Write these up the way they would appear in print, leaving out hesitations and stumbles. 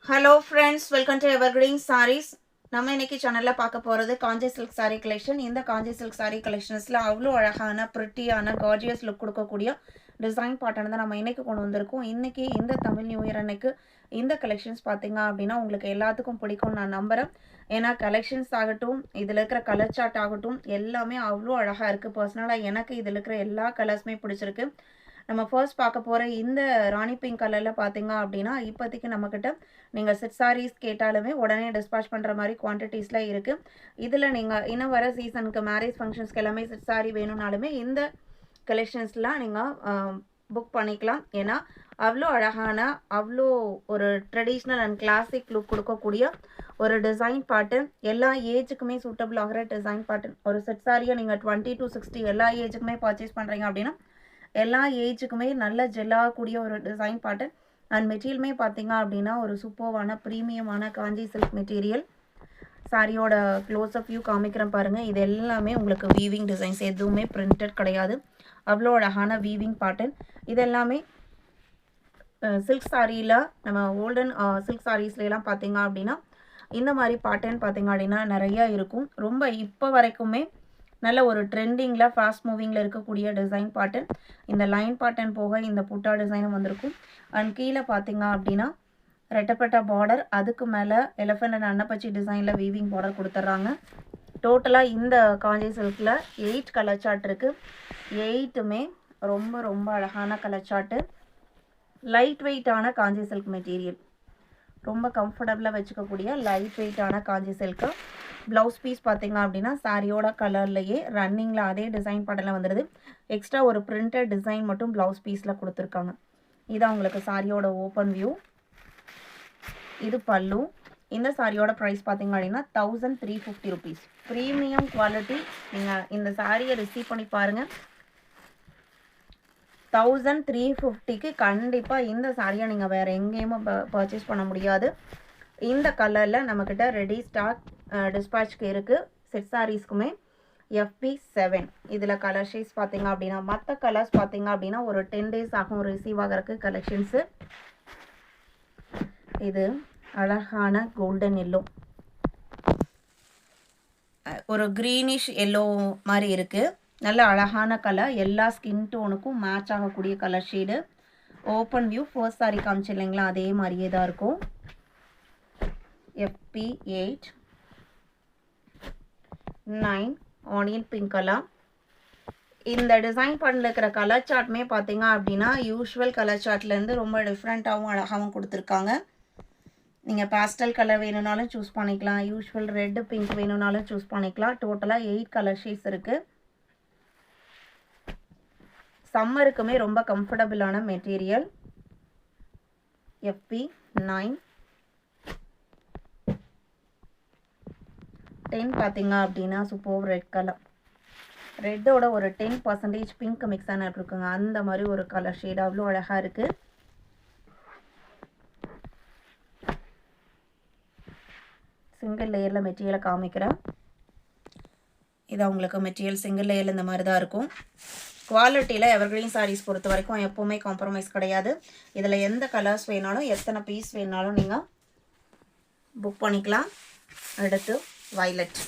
Hello friends, welcome to evergreen sarees. நம்ம இன்னைக்கு சேனலில் பார்க்க போகிறது காஞ்சி சில்க் சாரீ கலெக்ஷன். இந்த காஞ்சி சில்க் சாரீ கலெக்ஷன்ஸில் அவ்வளோ அழகான ப்ரிட்டியான கார்ஜியஸ் லுக் கொடுக்கக்கூடிய டிசைன் பாட்டன் தான் நம்ம இன்றைக்கி கொண்டு வந்திருக்கோம். இன்றைக்கி இந்த தமிழ் நியூ இயர் அன்னைக்கு இந்த கலெக்ஷன்ஸ் பார்த்தீங்க அப்படின்னா உங்களுக்கு எல்லாத்துக்கும் பிடிக்கும் நான் நம்புகிறேன். ஏன்னா கலெக்ஷன்ஸ் ஆகட்டும், இதில் இருக்கிற கலர் சார்ட் ஆகட்டும், எல்லாமே அவ்வளோ அழகாக இருக்குது. பர்சனலாக எனக்கு இதில் இருக்கிற எல்லா கலர்ஸுமே பிடிச்சிருக்கு. நம்ம ஃபர்ஸ்ட் பார்க்க போகிற இந்த ராணி பிங்க் கலரில் பார்த்தீங்க அப்படின்னா இப்போதைக்கு நம்மக்கிட்ட நீங்கள் செட் சாரீஸ் கேட்டாலுமே உடனே டிஸ்பாச் பண்ணுற மாதிரி குவான்டிட்டிஸில் இருக்குது. இதில் நீங்கள் இன்னும் வர சீசனுக்கு மேரேஜ் ஃபங்க்ஷன்ஸ்க்கு எல்லாமே செட் சாரீ வேணும்னாலுமே இந்த கலெக்ஷன்ஸ்லாம் நீங்கள் புக் பண்ணிக்கலாம். ஏன்னா அவ்வளோ அழகான, அவ்வளோ ஒரு ட்ரெடிஷ்னல் அண்ட் கிளாசிக் லுக் கொடுக்கக்கூடிய ஒரு டிசைன் பேட்டர்ன், எல்லா ஏஜுக்குமே சூட்டபிள் ஆகிற டிசைன் பேட்டர்ன். ஒரு செட் சாரியை நீங்கள் 20 to 60 எல்லா ஏஜுக்குமே பர்ச்சேஸ் பண்ணுறீங்க அப்படின்னா எல்லா ஏஜுக்குமே நல்ல ஜெல்லாகக்கூடிய ஒரு டிசைன் பேட்டர்ன். அண்ட் மெட்டீரியலுமே பார்த்தீங்க அப்படின்னா ஒரு சூப்பர்வான ப்ரீமியமான காஞ்சி சில்க் மெட்டீரியல். சாரியோட க்ளோஸ்அப் வியூ காமிக்கிறேன் பாருங்கள். இது எல்லாமே உங்களுக்கு வீவிங் டிசைன்ஸ், எதுவுமே பிரிண்டட் கிடையாது. அவ்வளோ அழகான வீவிங் பேட்டர்ன். இது எல்லாமே சில்க் சாரியில் நம்ம ஓல்டன் சில்க் சாரீஸ்லாம் பார்த்தீங்க அப்படின்னா இந்த மாதிரி பேட்டர்ன் பார்த்தீங்க அப்படின்னா நிறையா இருக்கும். ரொம்ப இப்போ வரைக்குமே நல்ல ஒரு ட்ரெண்டிங்கில் ஃபாஸ்ட் மூவிங்கில் இருக்கக்கூடிய டிசைன் பேட்டர்ன். இந்த லைன் பேட்டர்ன் போக இந்த புட்டா டிசைனும் வந்திருக்கும். அண்ட் கீழே பார்த்தீங்க அப்படின்னா ரெட்டப்பட்ட பார்டர், அதுக்கு மேலே எலிஃபண்ட் அண்ட் அன்னப்பச்சி டிசைனில் வீவிங் பார்டர் கொடுத்துட்றாங்க. டோட்டலாக இந்த காஞ்சி சில்கில் 8 கலர் சார்ட் இருக்குது. 8மே ரொம்ப ரொம்ப அழகான கலர் சார்ட்டு. லைட் வெயிட்டான காஞ்சி சில்க் மெட்டீரியல், ரொம்ப கம்ஃபர்டபுளாக வச்சுக்கக்கூடிய லைட் வெயிட்டான காஞ்சி சில்க்கு. ப்ளவுஸ் பீஸ் பார்த்தீங்க அப்படின்னா சாரியோட கலர்லையே ரன்னிங்கில் அதே டிசைன் பேட்டர்னில் வந்துடுது. எக்ஸ்ட்ரா ஒரு பிரிண்டட் டிசைன் மட்டும் ப்ளவுஸ் பீஸில் கொடுத்துருக்காங்க. இதான் உங்களுக்கு சாரியோட ஓப்பன் வியூ. இது பல்லு. இந்த சாரியோட ப்ரைஸ் பார்த்தீங்க அப்படின்னா 1350 rupees. Premium quality. நீங்கள் இந்த சாரியை ரிசீவ் பண்ணி பாருங்கள். 1350க்கு கண்டிப்பாக இந்த சாரியை நீங்கள் வேறு எங்கேயுமே பர்ச்சேஸ் பண்ண முடியாது. இந்த கலரில் நம்மக்கிட்ட ரெடி ஸ்டாக் டிஸ்பாச்க்கு இருக்குது. செட் சாரீஸ்க்குமே FP7 இதில் கலர் ஷேட்ஸ் பார்த்தீங்க அப்படின்னா மற்ற கலர்ஸ் பார்த்தீங்க அப்படின்னா ஒரு 10 days ஆகும் ரிசீவ் ஆகிறதுக்கு கலெக்ஷன்ஸு. இது அழகான கோல்டன் எல்லோ, ஒரு க்ரீனிஷ் எல்லோ மாதிரி இருக்குது. நல்ல அழகான கலர், எல்லா ஸ்கின் டோனுக்கும் மேட்ச் ஆகக்கூடிய colour shade. Open view first sorry காமிச்சு இல்லைங்களா, அதே மாதிரியே தான் இருக்கும். FP8 9 onion pink colour. இந்த டிசைன் பண்ணில் இருக்கிற கலர் சார்ட்மே பார்த்தீங்க அப்படின்னா யூஷுவல் கலர் சார்ட்லேருந்து ரொம்ப டிஃப்ரெண்ட்டாகவும் அழகாகவும் கொடுத்துருக்காங்க. நீங்கள் பாஸ்டல் கலர் வேணும்னாலும் சூஸ் பண்ணிக்கலாம், யூஷுவல் ரெட்டு பிங்க் வேணும்னாலும் சூஸ் பண்ணிக்கலாம். டோட்டலாக 8 கலர் ஷேட்ஸ் இருக்குது. சம்மருக்குமே ரொம்ப கம்ஃபர்டபுளான மெட்டீரியல். FP9 10 பார்த்தீங்க அப்படின்னா சூப்பர் ரெட் கலர். ரெட்டோட ஒரு 10% பிங்க் மிக்ஸ் ஆன இருக்குங்க, அந்த மாதிரி ஒரு கலர் ஷேட் அவ்வளோ அழகாக இருக்குது. சிங்கிள் லேயரில் மெட்டீரியலை காமிக்கிறேன். இது உங்களுக்கு மெட்டீரியல் சிங்கிள் லேயரில் இந்த மாதிரி தான் இருக்கும். குவாலிட்டியில் எவர்கிரீன் சாரீஸ் பொறுத்த வரைக்கும் எப்போவுமே காம்ப்ரமைஸ் கிடையாது. இதில் எந்த கலர்ஸ் வேணாலும் எத்தனை பீஸ் வேணாலும் நீங்கள் புக் பண்ணிக்கலாம். அடுத்து வயலட்.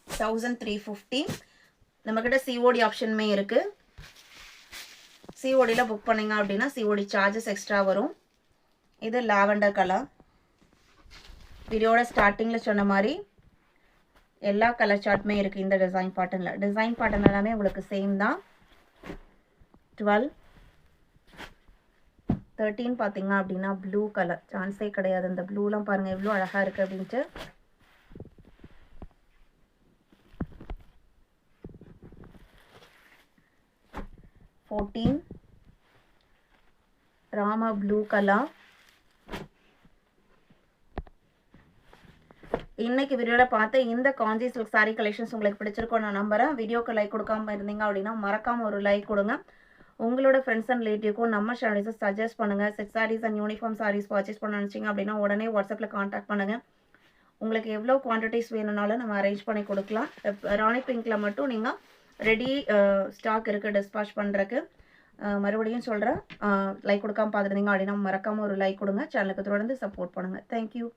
$1350. நம்மக்கிட்ட சிஓடி ஆப்ஷனுமே இருக்குது. சிஓடியில் புக் பண்ணிங்க அப்படின்னா சிஓடி சார்ஜஸ் எக்ஸ்ட்ரா வரும். இது லாவெண்டர் கலர். வீடியோட ஸ்டார்டிங்கில் சொன்ன மாதிரி எல்லா கலர் சார்ட்டுமே இருக்குது இந்த டிசைன் பேட்டர்னில். டிசைன் பேட்டர்ன் எல்லாமே உங்களுக்கு சேம் தான். 12 13 பார்த்தீங்க அப்படின்னா ப்ளூ கலர், சான்ஸே கிடையாது. இந்த ப்ளூலாம் பாருங்கள் எவ்வளோ அழகாக இருக்குது அப்படின்ட்டு. Rama blue colour. இன்னைக்கு வீடியோவில் பார்த்து இந்த காஞ்சி சில்க் சாரீ கலெக்ஷன்ஸ் உங்களுக்கு பிடிச்சிருக்கோம் நான் நம்புறேன். வீடியோக்கு லைக் கொடுக்காம இருந்தீங்க அப்படின்னா மறக்காமல் ஒரு லைக் கொடுங்க. உங்களோட ஃப்ரெண்ட்ஸ் அண்ட் ரிலேட்டிவ்க்கும் நம்ம சேனல்ஸை சஜஸ்ட் பண்ணுங்கள். Set sarees and uniform sarees purchase பண்ண நினச்சிங்க அப்படின்னா உடனே வாட்ஸ்அப்பில் காண்டாக்ட் பண்ணுங்கள். உங்களுக்கு எவ்வளோ குவான்டிட்டிஸ் வேணும்னாலும் நம்ம அரேஞ்ச் பண்ணி கொடுக்கலாம். ராணி பிங்க்கில் மட்டும் நீங்கள் ரெடி ஸ்டாக் இருக்குது டிஸ்பாச் பண்ணுறக்கு. மறுபடியும் சொல்கிறேன், லைக் கொடுக்காம பார்த்துருந்தீங்க அப்படின்னா மறக்காமல் ஒரு லைக் கொடுங்க. சேனலுக்கு தொடர்ந்து சப்போர்ட் பண்ணுங்கள். தேங்க்யூ.